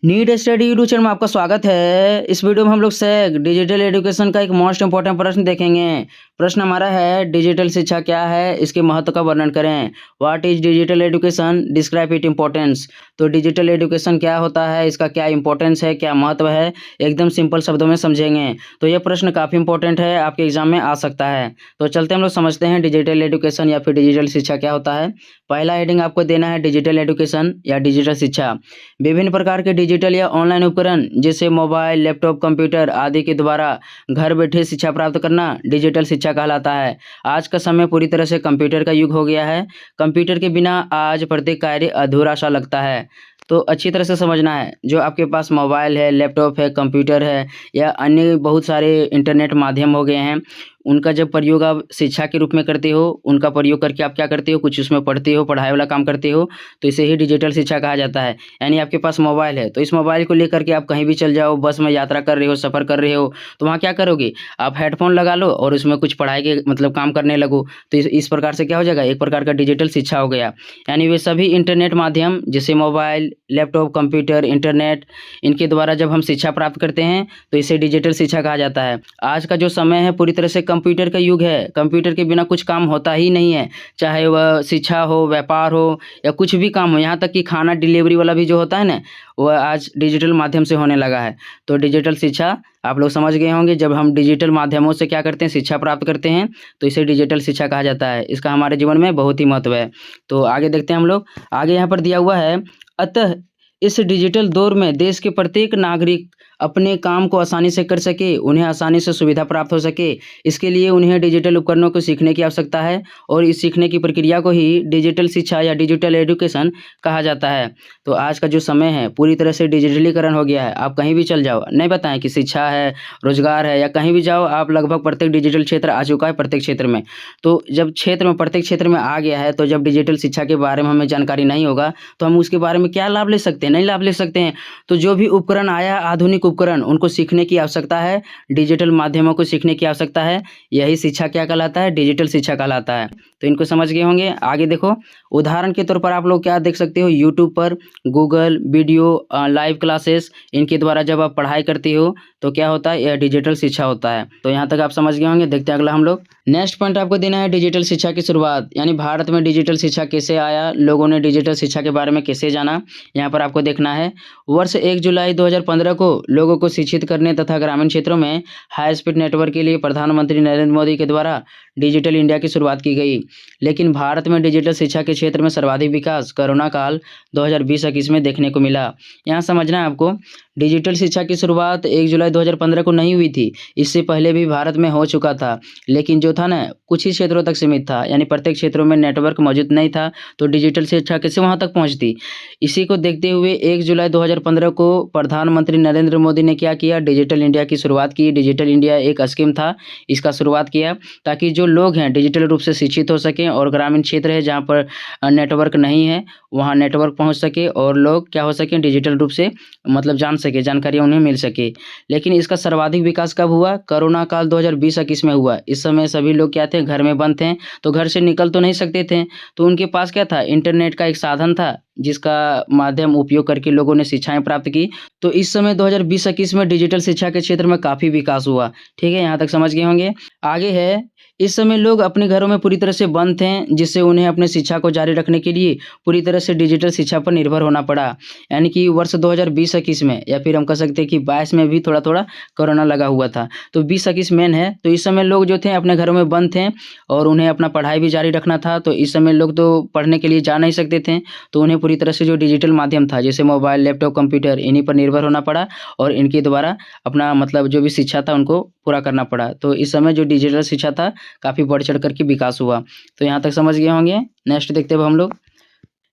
NEET study YouTube channel में आपका स्वागत है। इस वीडियो में हम लोग से डिजिटल एजुकेशन का एक मोस्ट इंपॉर्टेंट प्रश्न देखेंगे। प्रश्न हमारा है, डिजिटल शिक्षा क्या है, इसके महत्व का वर्णन करें। What is digital education, describe it importance. तो डिजिटल एजुकेशन क्या होता है, इसका क्या इंपॉर्टेंस है, क्या महत्व है, एकदम सिंपल शब्दों में समझेंगे। तो यह प्रश्न काफ़ी इंपॉर्टेंट है, आपके एग्जाम में आ सकता है। तो चलते हम लोग समझते हैं डिजिटल एजुकेशन या फिर डिजिटल शिक्षा क्या होता है। पहला हेडिंग आपको देना है डिजिटल एजुकेशन या डिजिटल शिक्षा। विभिन्न प्रकार के डिजिटल या ऑनलाइन उपकरण जैसे मोबाइल, लैपटॉप, कंप्यूटर आदि के द्वारा घर बैठे शिक्षा प्राप्त करना डिजिटल शिक्षा कहलाता है। आज का समय पूरी तरह से कंप्यूटर का युग हो गया है। कंप्यूटर के बिना आज प्रत्येक कार्य अधूरा सा लगता है। तो अच्छी तरह से समझना है, जो आपके पास मोबाइल है, लैपटॉप है, कंप्यूटर है या अन्य बहुत सारे इंटरनेट माध्यम हो गए हैं, उनका जब प्रयोग आप शिक्षा के रूप में करते हो, उनका प्रयोग करके आप क्या करते हो, कुछ उसमें पढ़ते हो, पढ़ाई वाला काम करते हो, तो इसे ही डिजिटल शिक्षा कहा जाता है। यानी आपके पास मोबाइल है तो इस मोबाइल को लेकर के आप कहीं भी चल जाओ, बस में यात्रा कर रहे हो, सफ़र कर रहे हो, तो वहाँ क्या करोगे, आप हेडफोन लगा लो और उसमें कुछ पढ़ाई के मतलब काम करने लगो। तो इस प्रकार से क्या हो जाएगा, एक प्रकार का डिजिटल शिक्षा हो गया। यानी वे सभी इंटरनेट माध्यम जैसे मोबाइल, लैपटॉप, कंप्यूटर, इंटरनेट, इनके द्वारा जब हम शिक्षा प्राप्त करते हैं तो इसे डिजिटल शिक्षा कहा जाता है। आज का जो समय है पूरी तरह से कंप्यूटर का युग है। कंप्यूटर के बिना कुछ काम होता ही नहीं है, चाहे वह शिक्षा हो, व्यापार हो या कुछ भी काम हो। यहाँ तक कि खाना डिलीवरी वाला भी जो होता है ना, वह आज डिजिटल माध्यम से होने लगा है। तो डिजिटल शिक्षा आप लोग समझ गए होंगे, जब हम डिजिटल माध्यमों से क्या करते हैं, शिक्षा प्राप्त करते हैं, तो इसे डिजिटल शिक्षा कहा जाता है। इसका हमारे जीवन में बहुत ही महत्व है। तो आगे देखते हैं हम लोग। आगे यहाँ पर दिया हुआ है, अतः इस डिजिटल दौर में देश के प्रत्येक नागरिक अपने काम को आसानी से कर सके, उन्हें आसानी से सुविधा प्राप्त हो सके, इसके लिए उन्हें डिजिटल उपकरणों को सीखने की आवश्यकता है और इस सीखने की प्रक्रिया को ही डिजिटल शिक्षा या डिजिटल एजुकेशन कहा जाता है। तो आज का जो समय है पूरी तरह से डिजिटलीकरण हो गया है। आप कहीं भी चल जाओ, नहीं बताएं कि शिक्षा है, रोजगार है या कहीं भी जाओ, आप लगभग प्रत्येक डिजिटल क्षेत्र आ चुका है प्रत्येक क्षेत्र में। तो जब क्षेत्र में प्रत्येक क्षेत्र में आ गया है, तो जब डिजिटल शिक्षा के बारे में हमें जानकारी नहीं होगा तो हम उसके बारे में क्या लाभ ले सकते हैं, नहीं लाभ ले सकते हैं। तो जो भी उपकरण आया, आधुनिक उपकरण, उनको सीखने की आवश्यकता है, डिजिटल माध्यमों को सीखने की आवश्यकता है। यही शिक्षा क्या कहलाता है, डिजिटल शिक्षा कहलाता है। तो इनको समझ गए होंगे। आगे देखो, उदाहरण के तौर पर आप लोग क्या देख सकते हो, यूट्यूब पर गूगल वीडियो, लाइव क्लासेस, इनके द्वारा जब आप पढ़ाई करते हो तो क्या होता है, यह डिजिटल शिक्षा होता है। तो यहाँ तक आप समझ गए होंगे। देखते हैं अगला हम लोग। नेक्स्ट पॉइंट आपको देना है डिजिटल शिक्षा की शुरुआत, यानी भारत में डिजिटल शिक्षा कैसे आया, लोगों ने डिजिटल शिक्षा के बारे में कैसे जाना, यहाँ पर आपको देखना है। वर्ष 1 जुलाई 2015 को लोगों को शिक्षित करने तथा ग्रामीण क्षेत्रों में हाई स्पीड नेटवर्क के लिए प्रधानमंत्री नरेंद्र मोदी के द्वारा डिजिटल इंडिया की शुरुआत की गई। लेकिन भारत में डिजिटल शिक्षा के क्षेत्र में सर्वाधिक विकास कोरोना काल 2020-21 में देखने को मिला। यहाँ समझना है आपको, डिजिटल शिक्षा की शुरुआत 1 जुलाई 2015 को नहीं हुई थी, इससे पहले भी भारत में हो चुका था, लेकिन जो था ना कुछ ही क्षेत्रों तक सीमित था, यानी प्रत्येक क्षेत्रों में नेटवर्क मौजूद नहीं था। तो डिजिटल शिक्षा कैसे वहाँ तक पहुँचती, इसी को देखते हुए 1 जुलाई 2015 को प्रधानमंत्री नरेंद्र मोदी ने क्या किया, डिजिटल इंडिया की शुरुआत की। डिजिटल इंडिया एक स्कीम था, इसका शुरुआत किया ताकि जो लोग हैं डिजिटल रूप से शिक्षित हो सकें और ग्रामीण क्षेत्र है जहाँ पर नेटवर्क नहीं है वहाँ नेटवर्क पहुँच सके और लोग क्या हो सकें, डिजिटल रूप से मतलब जान सके, जानकारी उन्हें मिल सके। लेकिन इसका सर्वाधिक विकास कब हुआ, कोरोना काल 2020-21 में हुआ। इस समय सभी लोग क्या थे, घर में बंद थे, तो घर से निकल तो नहीं सकते थे, तो उनके पास क्या था, इंटरनेट का एक साधन था जिसका माध्यम उपयोग करके लोगों ने शिक्षाएं प्राप्त की। तो इस समय 2020-21 में डिजिटल शिक्षा के क्षेत्र में काफ़ी विकास हुआ। ठीक है, यहाँ तक समझ गए होंगे। आगे है, इस समय लोग अपने घरों में पूरी तरह से बंद थे, जिससे उन्हें अपने शिक्षा को जारी रखने के लिए पूरी तरह से डिजिटल शिक्षा पर निर्भर होना पड़ा। यानी कि वर्ष 2020-21 में या फिर हम कह सकते हैं कि 22 में भी थोड़ा थोड़ा कोरोना लगा हुआ था, तो 20-21 मेन है। तो इस समय लोग जो थे अपने घरों में बंद थे और उन्हें अपना पढ़ाई भी जारी रखना था। तो इस समय लोग तो पढ़ने के लिए जा नहीं सकते थे, तो उन्हें पूरी तरह से जो डिजिटल माध्यम था जैसे मोबाइल, लैपटॉप, कंप्यूटर, इन्हीं पर निर्भर होना पड़ा और इनके द्वारा अपना मतलब जो भी शिक्षा था उनको पूरा करना पड़ा। तो इस समय जो डिजिटल शिक्षा था काफ़ी बढ़ चढ़ कर के विकास हुआ। तो यहाँ तक समझ गए होंगे। नेक्स्ट देखते हैं हम लोग।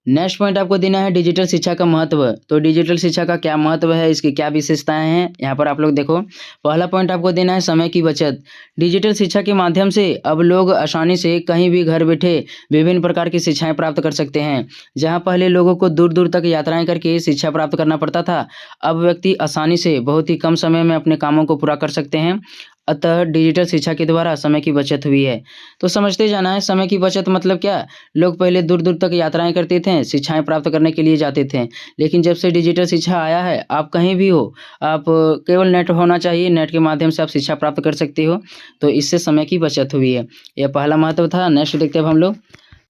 नेक्स्ट पॉइंट आपको देना है डिजिटल शिक्षा का महत्व। तो डिजिटल शिक्षा का क्या महत्व है, इसकी क्या विशेषताएं हैं, यहाँ पर आप लोग देखो। पहला पॉइंट आपको देना है समय की बचत। डिजिटल शिक्षा के माध्यम से अब लोग आसानी से कहीं भी घर बैठे विभिन्न प्रकार की शिक्षाएं प्राप्त कर सकते हैं। जहाँ पहले लोगों को दूर दूर तक यात्राएं करके शिक्षा प्राप्त करना पड़ता था, अब व्यक्ति आसानी से बहुत ही कम समय में अपने कामों को पूरा कर सकते हैं। अतः डिजिटल शिक्षा के द्वारा समय की बचत हुई है। तो समझते जाना है समय की बचत मतलब क्या? लोग पहले दूर-दूर तक यात्राएँ करते थे, शिक्षाएँ प्राप्त करने के लिए जाते थे। लेकिन जब से डिजिटल शिक्षा आया है, आप कहीं भी हो, आप केवल नेट होना चाहिए, नेट के माध्यम से आप शिक्षा प्राप्त कर सकते हो। तो इससे समय की बचत हुई है। यह पहला महत्व था। नेक्स्ट देखते हैं अब हम लोग।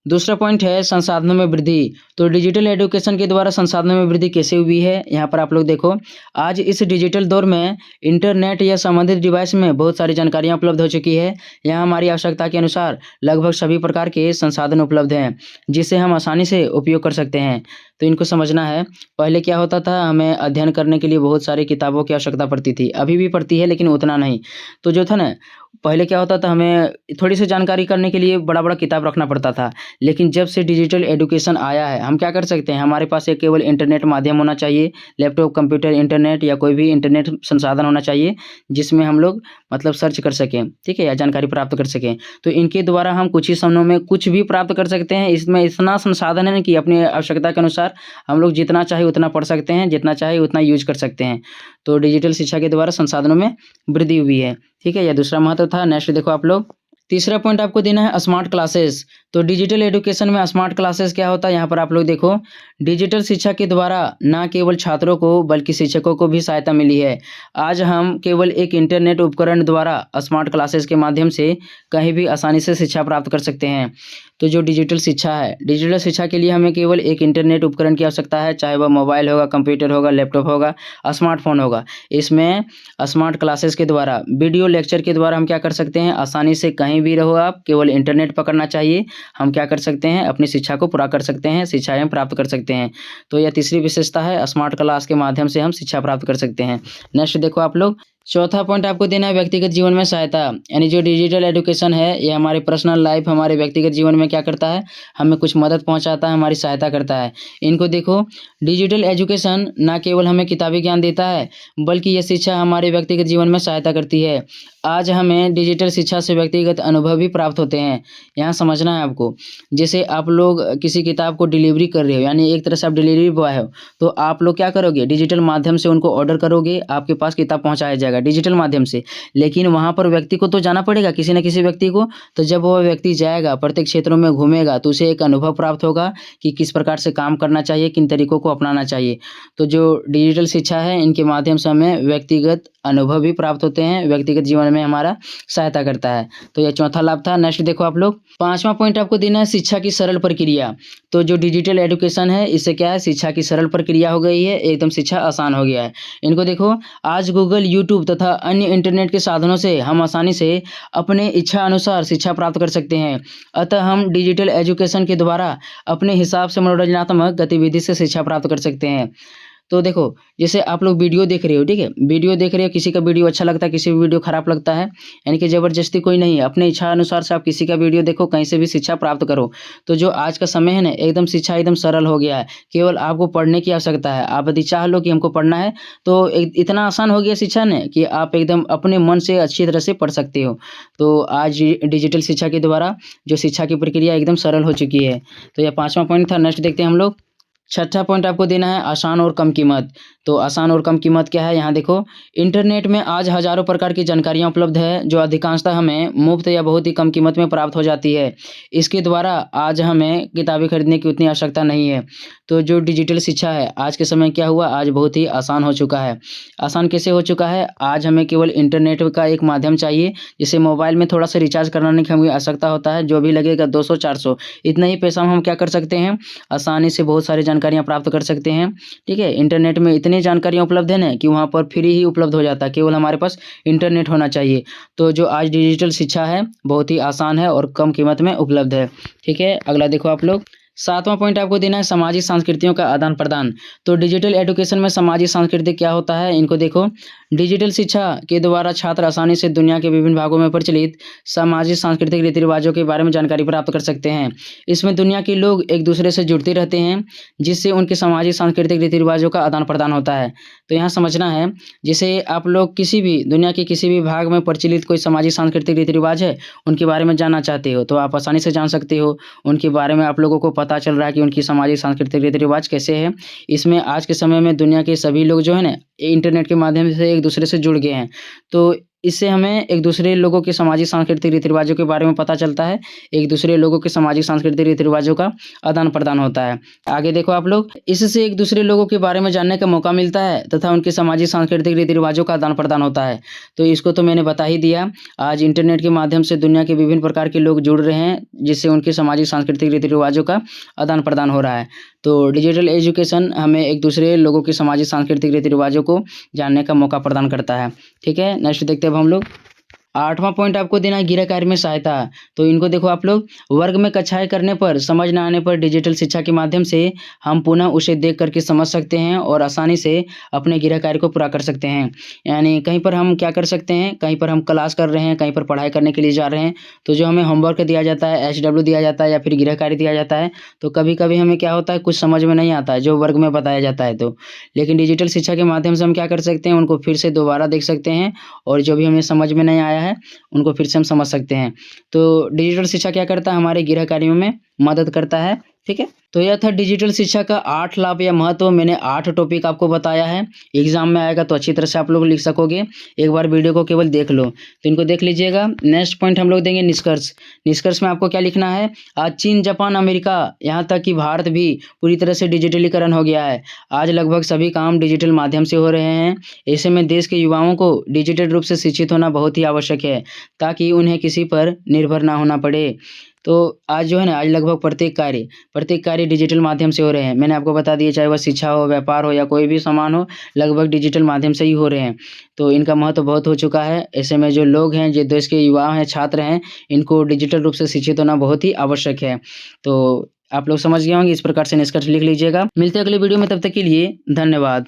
दूसरा पॉइंट है संसाधनों में वृद्धि। तो डिजिटल एजुकेशन के द्वारा संसाधनों में वृद्धि कैसे हुई है? यहाँ पर आप लोग देखो, आज इस डिजिटल दौर में इंटरनेट या संबंधित डिवाइस में बहुत सारी जानकारियाँ उपलब्ध हो चुकी है। यहाँ हमारी आवश्यकता के अनुसार लगभग सभी प्रकार के संसाधन उपलब्ध हैं, जिसे हम आसानी से उपयोग कर सकते हैं। तो इनको समझना है। पहले क्या होता था, हमें अध्ययन करने के लिए बहुत सारी किताबों की आवश्यकता पड़ती थी। अभी भी पड़ती है लेकिन उतना नहीं। तो जो था ना, पहले क्या होता था, हमें थोड़ी-सी जानकारी करने के लिए बड़ा-बड़ा किताब रखना पड़ता था। लेकिन जब से डिजिटल एजुकेशन आया है, हम क्या कर सकते हैं, हमारे पास एक केवल इंटरनेट माध्यम होना चाहिए, लैपटॉप, कंप्यूटर, इंटरनेट या कोई भी इंटरनेट संसाधन होना चाहिए, जिसमें हम लोग मतलब सर्च कर सकें, ठीक है? या जानकारी प्राप्त कर सकें। तो इनके द्वारा हम कुछ ही क्षणों में कुछ भी प्राप्त कर सकते हैं। इसमें इतना संसाधन है ना कि अपनी आवश्यकता के अनुसार हम लोग जितना चाहे उतना पढ़ सकते हैं, जितना चाहे उतना यूज़ कर सकते हैं। तो डिजिटल शिक्षा के द्वारा संसाधनों में वृद्धि हुई है, ठीक है? यह दूसरा महत्व था। नेक्स्ट देखो आप लोग। तीसरा पॉइंट आपको देना है स्मार्ट क्लासेस। तो डिजिटल एजुकेशन में स्मार्ट क्लासेस क्या होता है, यहाँ पर आप लोग देखो, डिजिटल शिक्षा के द्वारा न केवल छात्रों को बल्कि शिक्षकों को भी सहायता मिली है। आज हम केवल एक इंटरनेट उपकरण द्वारा स्मार्ट क्लासेस के माध्यम से कहीं भी आसानी से शिक्षा प्राप्त कर सकते हैं। तो जो डिजिटल शिक्षा है, डिजिटल शिक्षा के लिए हमें केवल एक इंटरनेट उपकरण की आवश्यकता है, चाहे वह मोबाइल होगा, कंप्यूटर होगा, लैपटॉप होगा, स्मार्टफ़ोन होगा। इसमें स्मार्ट क्लासेस के द्वारा, वीडियो लेक्चर के द्वारा हम क्या कर सकते हैं, आसानी से कहीं भी रहो आप, केवल इंटरनेट पकड़ना चाहिए, हम क्या कर सकते हैं, अपनी शिक्षा को पूरा कर सकते हैं, शिक्षाएँ प्राप्त कर सकते हैं। तो यह तीसरी विशेषता है, स्मार्ट क्लास के माध्यम से हम शिक्षा प्राप्त कर सकते हैं। नेक्स्ट देखो आप लोग। चौथा पॉइंट आपको देना है व्यक्तिगत जीवन में सहायता। यानी जो डिजिटल एजुकेशन है, ये हमारे पर्सनल लाइफ, हमारे व्यक्तिगत जीवन में क्या करता है, हमें कुछ मदद पहुंचाता है, हमारी सहायता करता है। इनको देखो, डिजिटल एजुकेशन ना केवल हमें किताबी ज्ञान देता है, बल्कि यह शिक्षा हमारे व्यक्तिगत जीवन में सहायता करती है। आज हमें डिजिटल शिक्षा से व्यक्तिगत अनुभव भी प्राप्त होते हैं। यहाँ समझना है आपको। जैसे आप लोग किसी किताब को डिलीवरी कर रहे हो, यानी एक तरह से आप डिलीवरी बॉय हो, तो आप लोग क्या करोगे, डिजिटल माध्यम से उनको ऑर्डर करोगे, आपके पास किताब पहुँचाया जाएगा डिजिटल माध्यम से। लेकिन वहाँ पर व्यक्ति को तो जाना पड़ेगा, किसी न किसी व्यक्ति को। तो जब वह व्यक्ति जाएगा, प्रत्येक क्षेत्रों में घूमेगा, तो उसे एक अनुभव प्राप्त होगा कि किस प्रकार से काम करना चाहिए, किन तरीकों को अपनाना चाहिए। तो जो डिजिटल शिक्षा है, इनके माध्यम से हमें व्यक्तिगत अनुभव भी प्राप्त होते हैं, व्यक्तिगत जीवन में हमारा सहायता करता है। तो यह चौथा लाभ था। नेक्स्ट देखो आप लोग। पांचवा पॉइंट आपको देना है शिक्षा की सरल प्रक्रिया। तो जो डिजिटल एजुकेशन है, इससे क्या है, शिक्षा की सरल प्रक्रिया हो गई है, एकदम शिक्षा आसान हो गया है। इनको देखो, आज गूगल, यूट्यूब तथा अन्य इंटरनेट के साधनों से हम आसानी से अपने इच्छा अनुसार शिक्षा प्राप्त कर सकते हैं। अतः हम डिजिटल एजुकेशन के द्वारा अपने हिसाब से मनोरंजनात्मक गतिविधि से शिक्षा प्राप्त कर सकते हैं। तो देखो, जैसे आप लोग वीडियो देख रहे हो, ठीक है, वीडियो देख रहे हो, किसी का वीडियो अच्छा लगता है, किसी का वीडियो खराब लगता है, यानी कि ज़बरदस्ती कोई नहीं है, अपने इच्छा अनुसार से आप किसी का वीडियो देखो, कहीं से भी शिक्षा प्राप्त करो। तो जो आज का समय है ना, एकदम शिक्षा एकदम सरल हो गया है। केवल आपको पढ़ने की आवश्यकता है। आप यदि चाह लो कि हमको पढ़ना है, तो इतना आसान हो गया शिक्षा ने कि आप एकदम अपने मन से अच्छी तरह से पढ़ सकते हो। तो आज डिजिटल शिक्षा के द्वारा जो शिक्षा की प्रक्रिया एकदम सरल हो चुकी है। तो यह पाँचवां पॉइंट था। नेक्स्ट देखते हैं हम लोग। छठा पॉइंट आपको देना है आसान और कम कीमत। तो आसान और कम कीमत क्या है, यहाँ देखो, इंटरनेट में आज हज़ारों प्रकार की जानकारियाँ उपलब्ध है, जो अधिकांशतः हमें मुफ्त या बहुत ही कम कीमत में प्राप्त हो जाती है। इसके द्वारा आज हमें किताबें खरीदने की उतनी आवश्यकता नहीं है। तो जो डिजिटल शिक्षा है, आज के समय क्या हुआ, आज बहुत ही आसान हो चुका है। आसान कैसे हो चुका है, आज हमें केवल इंटरनेट का एक माध्यम चाहिए। जैसे मोबाइल में थोड़ा सा रिचार्ज कराने की हमें आवश्यकता होता है, जो भी लगेगा 200-400, इतना ही पैसा में हम क्या कर सकते हैं, आसानी से बहुत सारी जानकारियाँ प्राप्त कर सकते हैं। ठीक है, इंटरनेट में इतनी जानकारियाँ उपलब्ध है ना कि वहाँ पर फ्री ही उपलब्ध हो जाता है, केवल हमारे पास इंटरनेट होना चाहिए। तो जो आज डिजिटल शिक्षा है, बहुत ही आसान है और कम कीमत में उपलब्ध है। ठीक है, अगला देखो आप लोग। सातवां पॉइंट आपको देना है सामाजिक संस्कृतियों का आदान प्रदान। तो डिजिटल एजुकेशन में सामाजिक सांस्कृतिक क्या होता है, इनको देखो, डिजिटल शिक्षा के द्वारा छात्र आसानी से दुनिया के विभिन्न भागों में प्रचलित सामाजिक सांस्कृतिक रीति रिवाजों के बारे में जानकारी प्राप्त कर सकते हैं। इसमें दुनिया के लोग एक दूसरे से जुड़ते रहते हैं, जिससे उनके सामाजिक सांस्कृतिक रीति रिवाजों का आदान प्रदान होता है। तो यहाँ समझना है, जैसे आप लोग किसी भी दुनिया के किसी भी भाग में प्रचलित कोई सामाजिक सांस्कृतिक रीति रिवाज है, उनके बारे में जानना चाहते हो, तो आप आसानी से जान सकते हो। उनके बारे में आप लोगों को पता चल रहा है कि उनकी सामाजिक सांस्कृतिक रीति रिवाज कैसे है। इसमें आज के समय में दुनिया के सभी लोग जो है ना, इंटरनेट के माध्यम से एक दूसरे से जुड़ गए हैं। तो इससे हमें एक दूसरे लोगों के सामाजिक सांस्कृतिक रीति रिवाजों के बारे में पता चलता है, एक दूसरे लोगों के सामाजिक सांस्कृतिक रीति रिवाजों का आदान प्रदान होता है। आगे देखो आप लोग, इससे एक दूसरे लोगों के बारे में जानने का मौका मिलता है तथा उनके सामाजिक सांस्कृतिक रीति रिवाजों का आदान प्रदान होता है। तो इसको तो मैंने बता ही दिया। आज इंटरनेट के माध्यम से दुनिया के विभिन्न प्रकार के लोग जुड़ रहे हैं, जिससे उनके सामाजिक सांस्कृतिक रीति रिवाजों का आदान प्रदान हो रहा है। तो डिजिटल एजुकेशन हमें एक दूसरे लोगों के सामाजिक सांस्कृतिक रीति रिवाजों को जानने का मौका प्रदान करता है। ठीक है, नेक्स्ट देखते हैं अब हम लोग। 8वां पॉइंट आपको देना है गृह कार्य में सहायता। तो इनको देखो आप लोग, वर्ग में कक्षाएं करने पर समझ न आने पर डिजिटल शिक्षा के माध्यम से हम पुनः उसे देख करके समझ सकते हैं और आसानी से अपने गृह कार्य को पूरा कर सकते हैं। यानी कहीं पर हम क्या कर सकते हैं, कहीं पर हम क्लास कर रहे हैं, कहीं पर पढ़ाई करने के लिए जा रहे हैं, तो जो हमें होमवर्क दिया जाता है, HW दिया जाता है या फिर गृह कार्य दिया जाता है, तो कभी कभी हमें क्या होता है, कुछ समझ में नहीं आता है जो वर्ग में बताया जाता है। तो लेकिन डिजिटल शिक्षा के माध्यम से हम क्या कर सकते हैं, उनको फिर से दोबारा देख सकते हैं और जो भी हमें समझ में नहीं आया है उनको फिर से हम समझ सकते हैं। तो डिजिटल शिक्षा क्या करता है, हमारे गृह कार्यों में मदद करता है। ठीक है, तो यह था डिजिटल शिक्षा का 8 लाभ या महत्व। मैंने 8 टॉपिक आपको बताया है। एग्जाम में आएगा तो अच्छी तरह से आप लोग लिख सकोगे। एक बार वीडियो को केवल देख लो, तो इनको देख लीजिएगा। नेक्स्ट पॉइंट हम लोग देंगे निष्कर्ष। निष्कर्ष में आपको क्या लिखना है, आज चीन, जापान, अमेरिका, यहाँ तक कि भारत भी पूरी तरह से डिजिटलीकरण हो गया है। आज लगभग सभी काम डिजिटल माध्यम से हो रहे हैं। ऐसे में देश के युवाओं को डिजिटल रूप से शिक्षित होना बहुत ही आवश्यक है, ताकि उन्हें किसी पर निर्भर ना होना पड़े। तो आज जो है ना, आज लगभग प्रत्येक कार्य डिजिटल माध्यम से हो रहे हैं। मैंने आपको बता दिया, चाहे वह शिक्षा हो, व्यापार हो या कोई भी सामान हो, लगभग डिजिटल माध्यम से ही हो रहे हैं। तो इनका महत्व बहुत हो चुका है। ऐसे में जो लोग हैं, जो देश के युवा हैं, छात्र हैं, इनको डिजिटल रूप से शिक्षित होना बहुत ही आवश्यक है। तो आप लोग समझ गए होंगे। इस प्रकार से निष्कर्ष लिख लीजिएगा। मिलते हैं अगले वीडियो में, तब तक के लिए धन्यवाद।